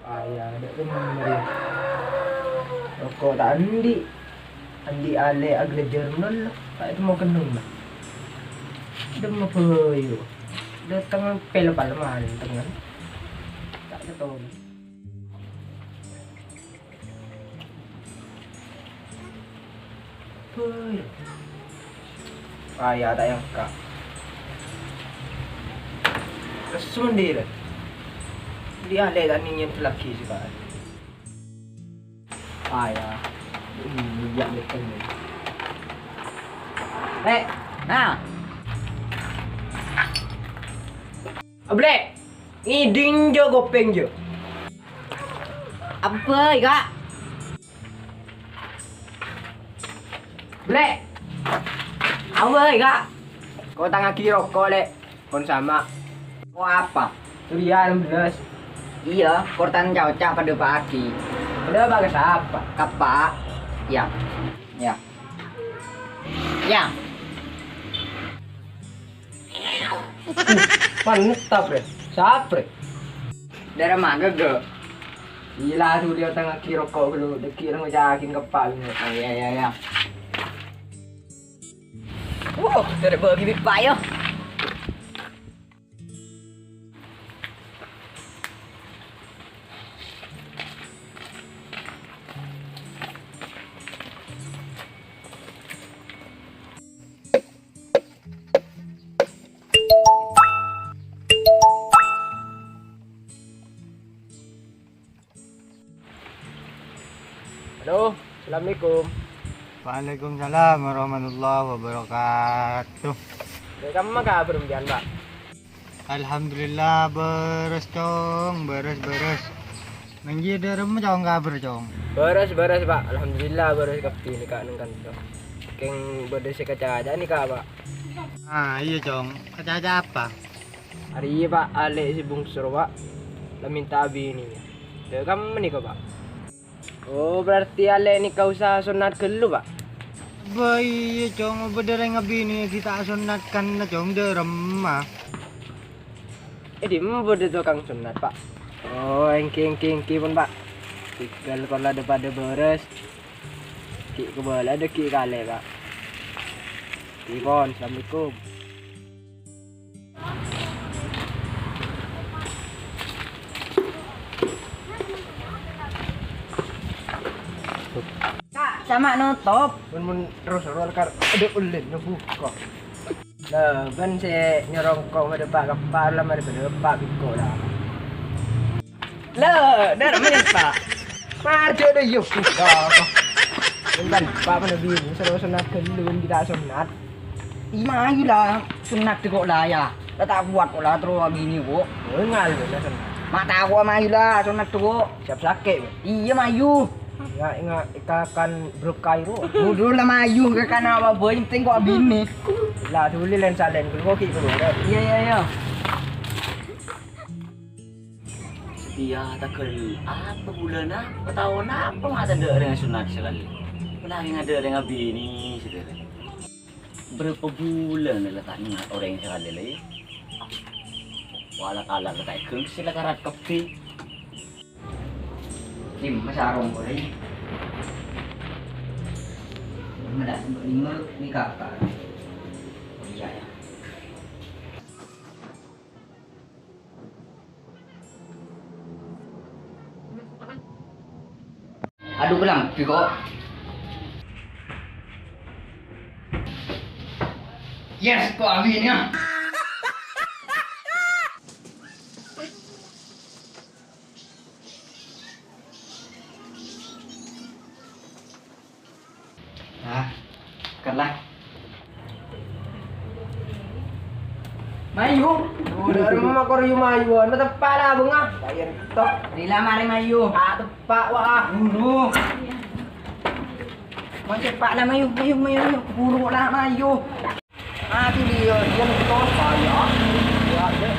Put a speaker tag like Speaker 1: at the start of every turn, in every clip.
Speaker 1: Ayah ada bener. Rokok tak andi. Andi ale agle jernol. Tak itu mau kenung lah. Udah mau peyo. Udah tengah pel palman tengah. Tak ada tahu. Peyo. Ayah tak yang kak. Sendiri. Dia ada tak ni yang lelaki juga. Ayah. Ini dia lekan ni.
Speaker 2: Nah,
Speaker 1: Ablek. Ngiding je gopeng je.
Speaker 2: apa kak?
Speaker 1: Blek.
Speaker 2: Apa kak?
Speaker 1: Kau tangan kiri rokok lek. Kon sama.
Speaker 2: Kau apa?
Speaker 1: Durian belas.
Speaker 2: Iya, kortan cocok pada pagi.
Speaker 1: Udah bagus apa?
Speaker 2: Kapak. Ya. Ya. Ya.
Speaker 1: Mantap deh. Siapa?
Speaker 2: Dari mana ge?
Speaker 1: Gila tu dia tengah kiri rokok dulu. Dekir ngejakin kepalanya.
Speaker 2: Oh iya iya iya. Wow, dari bagi pipa ya.
Speaker 1: Halo, Assalamualaikum.
Speaker 3: Waalaikumsalam warahmatullahi wabarakatuh.
Speaker 1: Dari kamu mah kabar mbian, Pak?
Speaker 3: Alhamdulillah beres cong, beres. Nanggi derem cong kabar cong.
Speaker 1: Beres, Pak. Alhamdulillah beres kepi ni kak nang kantor. Keng bedes kaca aja ni kak, Pak.
Speaker 3: Ah iya cong, kaca apa?
Speaker 1: Hari ini Pak Ale si bungsur Pak. Lah minta bini. Dia kamu ni kok, Pak? Oh, berarti Ale ni kau usaha sunat kelu, Pak.
Speaker 3: Bayi iya cong, berdere ngabini kita sunatkan na cong derem mah.
Speaker 1: Di mana boleh tukang sunat, Pak? Oh, engki pun, Pak. Tinggal kalau ada pada beres. Ki ke bola ada ki kale, Pak. Ibon, Assalamualaikum.
Speaker 2: Kak, sama nutup.
Speaker 1: Mun terus kar ada ulin buka. Lah, kan saya nyorong kau ada Pak kapal lah ada Pak biko lah. Lah, dah mana Pak? Marjo dah yuk. Kan Pak mana bini seru sunat kelun kita sunat.
Speaker 2: Ima ayu lah, sunat kok lah ya. Tak buat kok lah terus gini kok.
Speaker 1: Oh, ngal lah sunat.
Speaker 2: Mak tahu mayu lah sunat tuh.
Speaker 1: Siap sakit.
Speaker 2: Iya mayu.
Speaker 1: Ingat ikakan berkairu.
Speaker 2: Bodoh lah mayu ke kan apa boy penting kok bini.
Speaker 1: Lah dulu len salen kau ki kau dah.
Speaker 2: Iya iya iya.
Speaker 4: Dia tak kali apa bulan apa tahun apa nggak ada dengan sunat sekali. Lagi ada dengan bini saudara. Berapa bulan lah tak ingat orang sekali lagi. Walat tak ikut sila karat kopi.
Speaker 2: Tim masarong ko rin. Madalas lima ni kakak. Iya ya. Aduh kelam, piko. Yes, kok abinya. Ah, kalah. Mayu.
Speaker 1: Udah rumah kau mayuan, tepat lah bunga. Bayar tok.
Speaker 2: Rila mari mayu.
Speaker 1: Ah tepat wah.
Speaker 2: Buru. Mau cepat lah mayu. Buru lah mayu. Ah tu dia nonton saya.
Speaker 1: Ya, ya.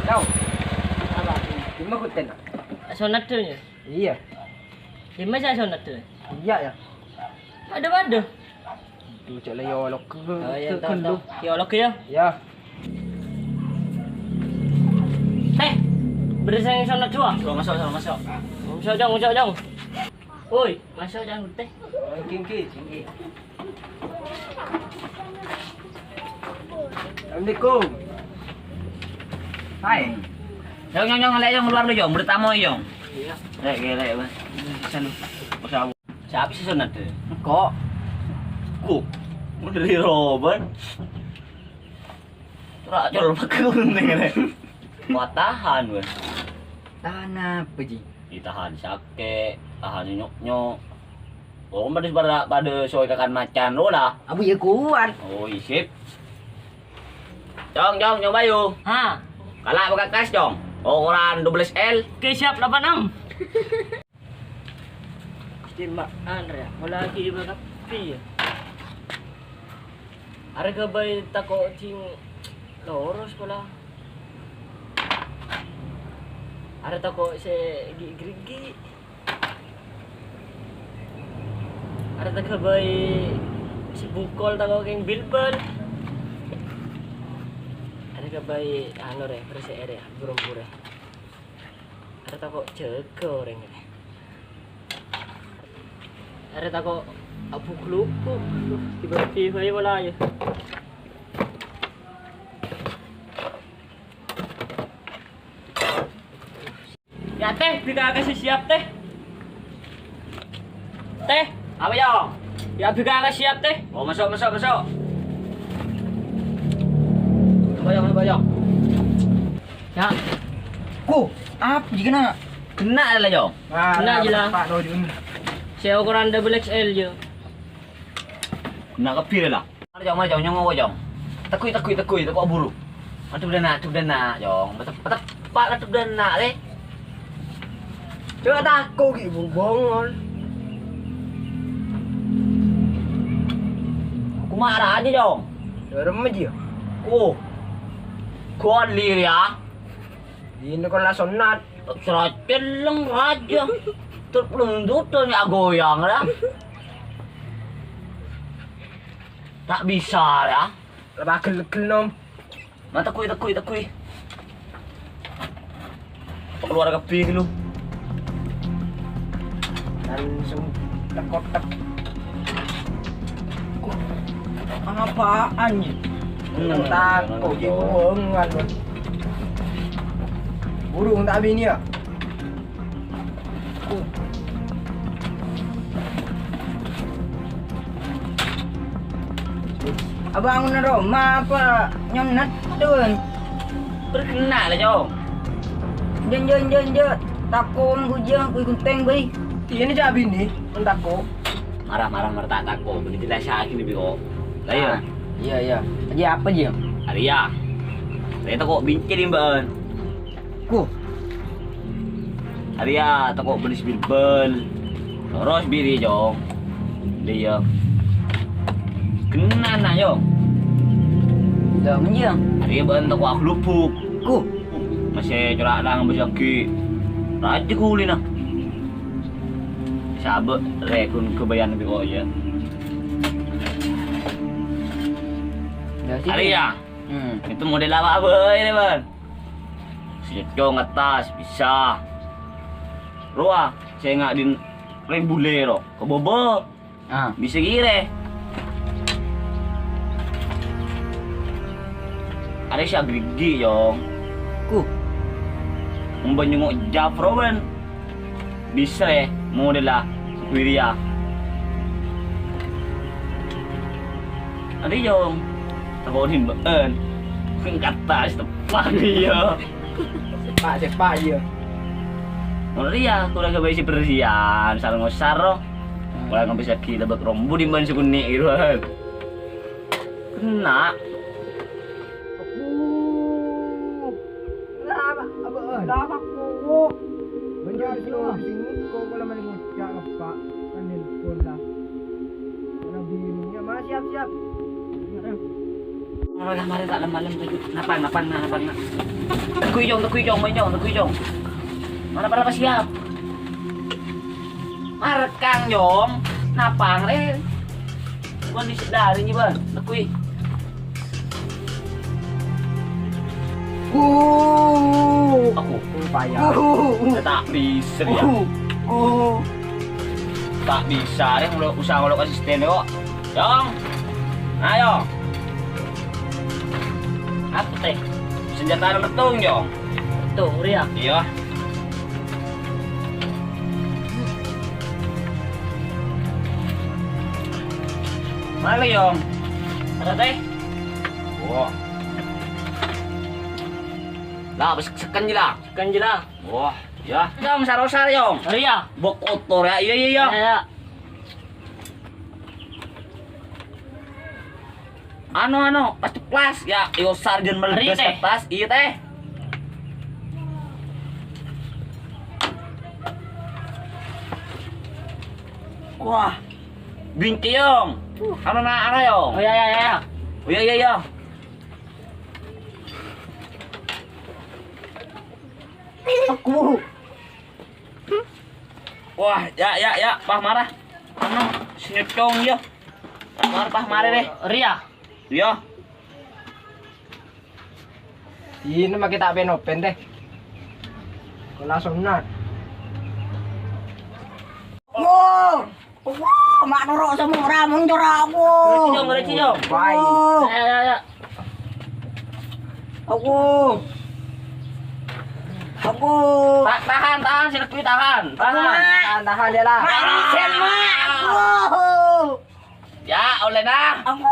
Speaker 1: Đâu? Lima kuten.
Speaker 5: sunat tu je.
Speaker 2: Iya.
Speaker 5: Di mana sunat tu?
Speaker 2: Iya ya.
Speaker 5: Ada.
Speaker 2: Tu cak layo lok ke
Speaker 5: Ya,
Speaker 2: ke lu.
Speaker 5: Ya, lok ya.
Speaker 2: Ya.
Speaker 5: Teh. Bersang sunat tu ah.
Speaker 4: Masuk.
Speaker 5: Masuk jong. Oi, masuk jang teh.
Speaker 2: King. Assalamualaikum. Hai.
Speaker 4: Jong, lek jong keluar lu jong, bertamu jong.
Speaker 2: Iya.
Speaker 4: Lek, Bang. Sana. Pasal. Siapa sih sunat tu?
Speaker 2: Kok
Speaker 4: Ku. Dari Robert. Terak jol pakai gunting ni. Kuat tahan gue.
Speaker 2: tahan apa ji?
Speaker 4: Ditahan sakit, tahan nyok. Oh, pada soy kakan macan lo lah.
Speaker 2: Abu ya kuat.
Speaker 4: Oh, sip. Jong, Bayu.
Speaker 5: Ha.
Speaker 4: Kalah buka kas, Jong. Oh, orang 12L.
Speaker 5: Okey, siap 86. Timbak Andrea, mula lagi berkapi. Harga bayi takut cing lurus pula. Ada takut se gigi. Ada takut bayi si bukol takut keng bilbel. Ada bayi anu re, perse ere, burung-burung. Ada takut ceko orang ni. Ada takut abu kelupuk. Tiba-tiba dia bola je. Ya teh, kita kasih siap teh. Teh,
Speaker 4: Apa, Jong?
Speaker 5: ya kita kasih siap teh.
Speaker 4: Oh, masuk. Apa, Jong?
Speaker 5: Ya,
Speaker 2: Ku, apa ji kena?
Speaker 4: Kena lah, Jong.
Speaker 5: Kena je lah.
Speaker 2: Pak dojun.
Speaker 5: saya ukuran double XL je.
Speaker 4: Kena kepir lah. Mari, Jong, nyongo, Jong. Tekui, tekuk buru. Atup dana, Jong. Tepat atup dana, leh.
Speaker 2: Cak takut ki bongol.
Speaker 4: Aku marah aja, Jong.
Speaker 2: Serem aja.
Speaker 4: Kuat lir ya.
Speaker 2: Ini kalau sunat.
Speaker 4: Serateleng aja. Terpelundut tuh ya goyang lah. Tak bisa ya.
Speaker 2: Lepas kel nom.
Speaker 4: Mata tekui. Keluar kepi lu.
Speaker 2: Langsung tekotek. Apaan ni? Takut je buangan. Burung tak habis ni ya? Abang nak rumah apa? Nyonat tu kan?
Speaker 4: Berkena lah, Jong.
Speaker 2: Jen. Takut hujung, kui kunteng kui. Ini je habis ni, takut.
Speaker 4: Marah tak takut. Beli tidak sakit lebih kok. Lah ya.
Speaker 2: Iya. Aja apa je?
Speaker 4: Aria. Saya takut bincin ban.
Speaker 2: Ku.
Speaker 4: Aria takut beli bilbel. Terus biri, Jong. Dia. Kena nak, Jong.
Speaker 2: Dah menjang.
Speaker 4: Aria ban takut aku lupuk.
Speaker 2: Ku.
Speaker 4: Masih corak lang bersaki. Raja kulin ah. Sahabat rekun kebayan lebih kok ya.
Speaker 2: Dah sini.
Speaker 4: Aria. Itu model apa ini, Ban? Sejong atas bisa. Roa, saya nggak din rembule ro. Kebobo.
Speaker 2: Ah.
Speaker 4: Bisa gire. Ada siya grigi, Jong.
Speaker 2: Ku.
Speaker 4: Membanyungok Jafro, Ban. Bisa model lah. Wiria. Ada, Jong. Takotin ben. Kata tepat dia.
Speaker 2: Sepak je.
Speaker 4: Ria, aku lagi besi bersihan, sarang ngosar roh. Kalau nggak bisa kita bak rombu di ban sekunik gitu kan. Kena.
Speaker 2: Dah aku. Menjadi slow sini kau kalau main ngocak apa kan nelpon lah. Nabi ni ya siap.
Speaker 4: Mari tak malam tadi. Napan. Tekui jong, main jong. Mana pada pas siap? Marekang Jong, napang re. Bukan disedari nih bang, lekui. Aku
Speaker 2: payah.
Speaker 4: tak bisa ya. Tak bisa deh usaha ngelok asisten kok. Jong, ayo. Apa teh? Senjata betung Jong.
Speaker 5: Tuh, Ria.
Speaker 4: Iya. Mana Jong? Ada teh? Wah. Lah, sekan lah.
Speaker 5: Kan jelas.
Speaker 4: Wah, ya. Jong, sarosar Jong.
Speaker 5: Ria.
Speaker 4: Bok kotor ya. Iya, iya, iya.
Speaker 5: Ya.
Speaker 4: Anu, pasti plus ya. Yo sarjen melepas
Speaker 5: Teh.
Speaker 4: kertas. Iya teh. Wah, binti Jong. Anu na Jong.
Speaker 5: Oh ya.
Speaker 4: Oh, iya, iya, iya.
Speaker 2: Aku.
Speaker 4: Wah, ya, Pah marah. Anu, sinyetong ya. Pah marah deh.
Speaker 5: Ria.
Speaker 4: Iya.
Speaker 2: Ini mah kita open deh. Kena sunat.
Speaker 6: Wow, mak norok sama orang menjora aku.
Speaker 4: Ngerti Jong.
Speaker 2: Baik.
Speaker 5: Ya.
Speaker 6: Aku.
Speaker 4: Tahan, si Lekui tahan.
Speaker 2: Tahan dia lah.
Speaker 6: Mak ini sen mak aku.
Speaker 4: Ya, oleh dah.
Speaker 6: Aku.